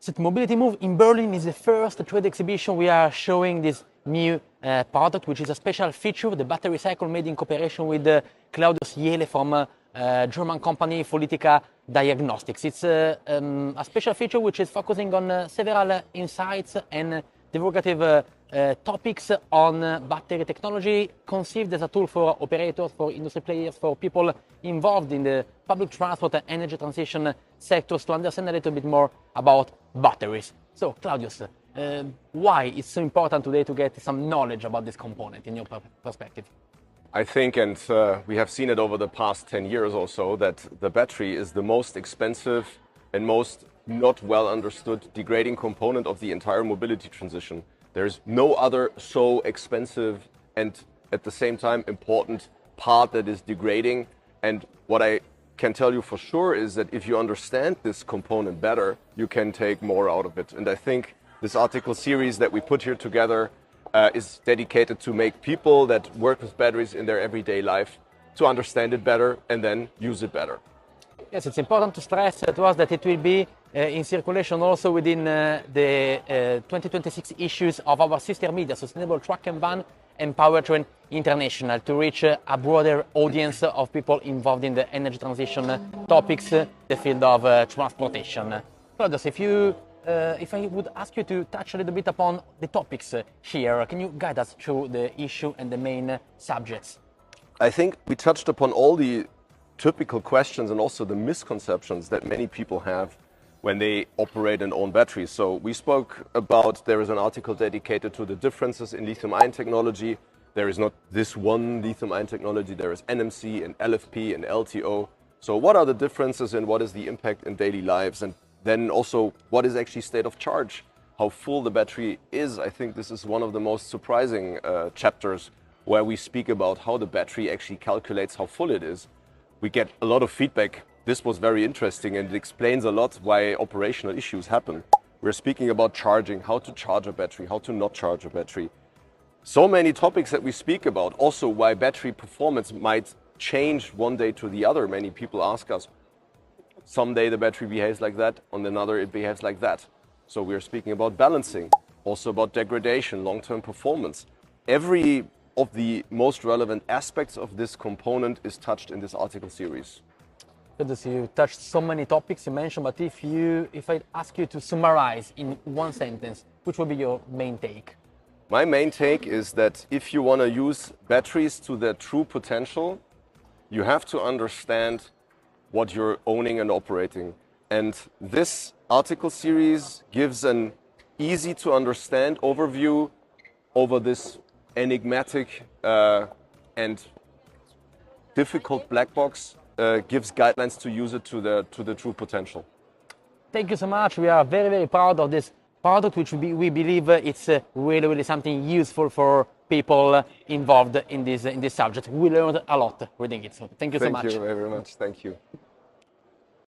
So Mobility Move in Berlin is the first trade exhibition. We are showing this new product, which is a special feature, the battery cycle made in cooperation with Claudius Jehle from German company volytica Diagnostics. It's a special feature which is focusing on several insights and divulgative topics on battery technology, conceived as a tool for operators, for industry players, for people involved in the public transport and energy transition sectors to understand a little bit more about batteries. So, Claudius, why it's so important today to get some knowledge about this component in your perspective? I think, and we have seen it over the past 10 years or so, that the battery is the most expensive and most not well understood degrading component of the entire mobility transition. There's no other so expensive and at the same time important part that is degrading. And what I can tell you for sure is that if you understand this component better, you can take more out of it. And I think this article series that we put here together is dedicated to make people that work with batteries in their everyday life to understand it better and then use it better. Yes, it's important to stress to us that it will be in circulation also within the 2026 issues of our sister media, Sustainable Truck and Van and Powertrain International, to reach a broader audience of people involved in the energy transition topics, the field of transportation. Claudius, if I would ask you to touch a little bit upon the topics here, can you guide us through the issue and the main subjects? I think we touched upon all the typical questions and also the misconceptions that many people have when they operate and own batteries. So we spoke about, there is an article dedicated to the differences in lithium-ion technology. There is not this one lithium-ion technology, there is NMC and LFP and LTO. So what are the differences and what is the impact in daily lives? And then also, what is actually state of charge? How full the battery is? I think this is one of the most surprising chapters where we speak about how the battery actually calculates how full it is. We get a lot of feedback. This was very interesting and it explains a lot why operational issues happen. We're speaking about charging, how to charge a battery, how to not charge a battery. So many topics that we speak about. Also why battery performance might change one day to the other. Many people ask us, someday the battery behaves like that, on another it behaves like that. So we're speaking about balancing, also about degradation, long-term performance. Every of the most relevant aspects of this component is touched in this article series. You touched so many topics you mentioned, but if I ask you to summarize in one sentence, which would be your main take? My main take is that if you want to use batteries to their true potential, you have to understand what you're owning and operating. And this article series gives an easy to understand overview over this enigmatic and difficult black box, gives guidelines to use it to the true potential. Thank you so much. We are very, very proud of this product, which we believe it's really something useful for people involved in this subject. We learned a lot reading it. So thank you so much. Thank you very much. Thank you.